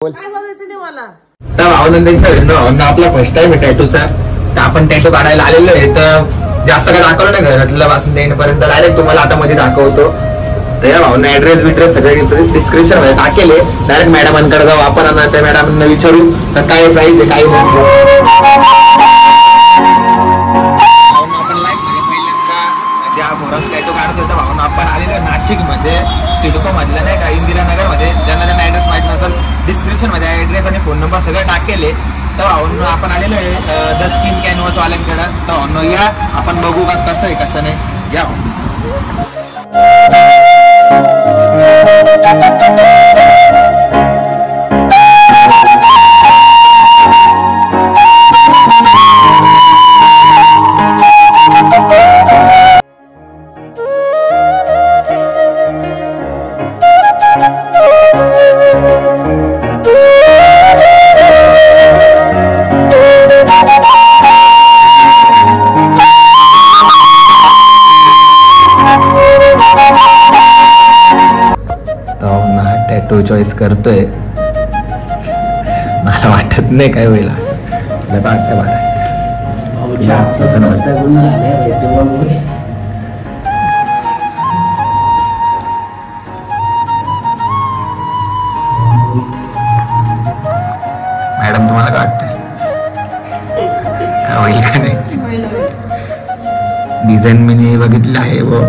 काय बोलायचं नाही मला. तर भावनंदांच्या आपला फर्स्ट टाइम आहे टॅटूचा. तर आपण टॅटू काढायला आलेलो आहे. तर जास्त काय दाखवलं नाही घरातलं पासून देण्यापर्यंत, डायरेक्ट तुम्हाला आता मध्ये दाखवतो. तर या भावना ऍड्रेस बिड्रेस सगळे डिस्क्रिप्शन मध्ये टाकेले. डायरेक्ट मॅडमांकडे जाऊ आपण, त्या मॅडमांना विचारू तर काय प्राइस आहे काय नाही. टॅटू काढतो तर भावना आपण आलेलो नाशिक मध्ये सिडको मधल्या नाही का इंदिरानगर मध्ये. ज्यांना त्यांना ऍड्रेस माहित नसेल डिस्क्रिप्शन मध्ये ऍड्रेस आणि फोन नंबर सगळं टाकेले. तर भावना आपण आलेलो आहे द स्किन कॅनव्हास वाल्यांकडे. तर भावना या आपण बघू का कसं आहे कसं नाही. या टॅटू चॉईस करतोय. मला वाटत नाही काय होईल असं. तुला वाटतं मॅडम तुम्हाला काय वाटतंय काय होईल का नाही. डिझाईन मी बघितलं आहे व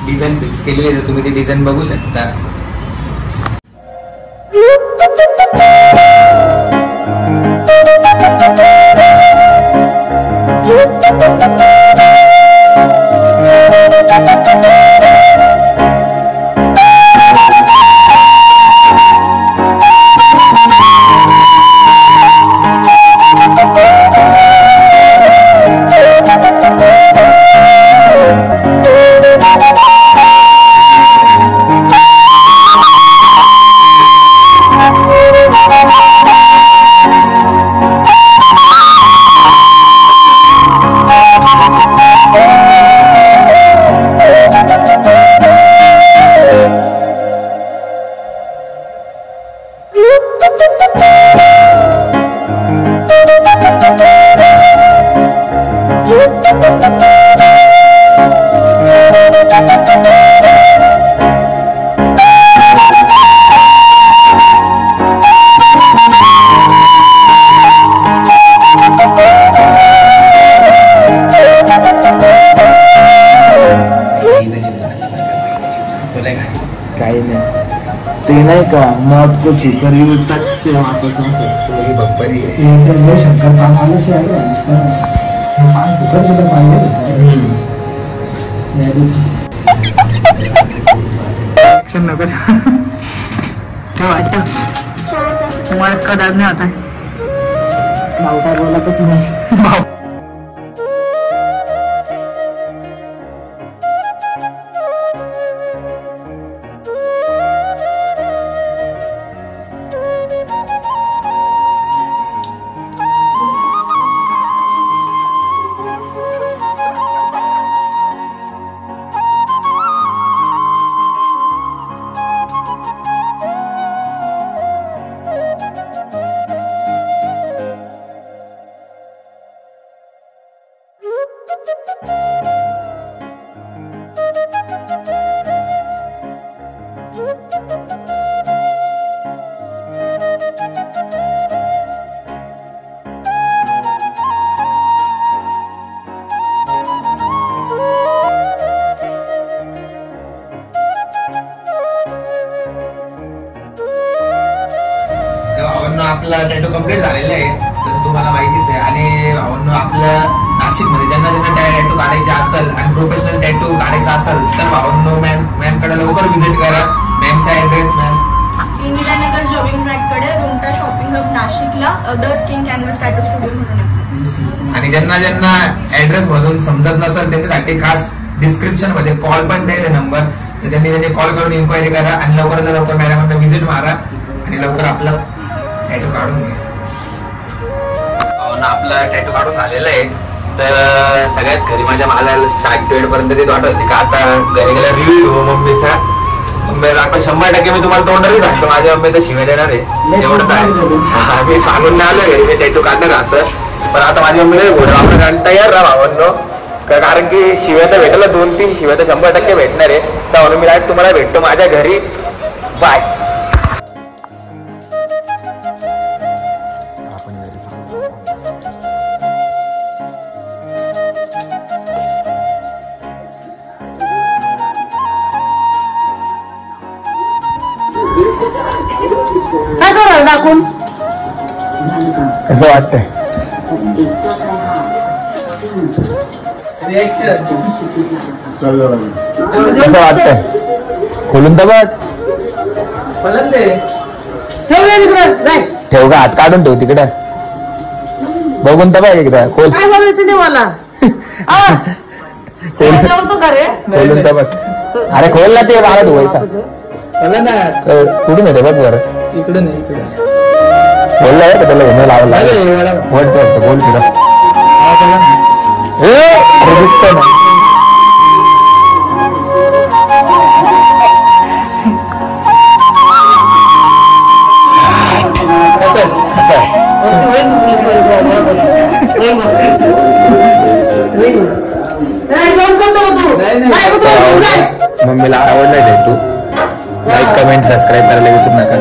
डिझाईन फिक्स केलेली आहे. तुम्ही ती डिझाईन बघू शकता. काही नाही ते नाही का मौत को छूकर यूं टच से वापस आ सकते हो. बप्परी है शंकर पान आले से आए पान फुकट के पान ऍक्शन नको ठेवा. तुम्हाला कदाच नाही होता भाऊ काय बोलतच नाही. भाऊ आपला टॅटू कंप्लीट झालेला आहे तसं तुम्हाला माहितीच आहे. आणि भावांनो आपलं नाशिक मध्ये ज्यांना टॅटू काढायचे असेल आणि प्रोफेशनल टॅटू काढायचा असेल तर भावांनो मॅमकडे लवकर व्हिजिट करा. मॅमचा ऍड्रेस मॅम इंदिरानगर जॉगिंग ट्रॅककडे रोमटा शॉपिंग हब नाशिकला the skin canvas tattoo studio म्हणून आहे. आणि ज्यांना ज्यांना ऍड्रेस मधून समजत नसेल त्यांच्यासाठी खास डिस्क्रिप्शन मध्ये कॉल पण द्यायला नंबर, तर त्यांनी कॉल करून इन्क्वायरी करा आणि लवकरात लवकर मॅडमांना व्हिजिट मारा आणि लवकर आपला टॅटू काढून घ्या. आपला टॅटू काढून झालेला आहे. तर सगळ्यात घरी माझ्या मला शाळेत ट्वेड पर्यंत ते वाटत होती का आता घरी गेला रिव्ह्यू हो मम्मीचा. आपण 100% मी तुम्हाला तोंडारी सांगतो, माझ्या मम्मी तर शिवाय देणार आहे एवढं आहे. मी सांगून नाही आलो घरी मी टॅटू काढणार असं, पण आता माझी मम्मी घोडा आपण कारण तयार राहा भावांनो, कारण की शिव्या तर भेटला 2-3 शिव्या तर 100% भेटणार आहे. तर म्हणून मी डायरेक्ट तुम्हाला भेटतो माझ्या घरी. बाय. काय कराल दाखवून कसं वाटतंय? कसं वाटतंय? खोलून तर बघ. ठेव का हात काढून ठेव तिकडे बघून तर बघ एकदा. खोल काय बोलायचं ते मला खोलून तर बघ. अरे खोल ना ते बाळा धुवायचा कुठून येते बघ बरं. इकडून बोललाय का त्याला घेणं लावलं वाटतं गोल फिरा दिसतंय ना. मम्मीला आवडलाय ते तू लाईक कमेंट सबस्क्राईब करायला विसरू नका.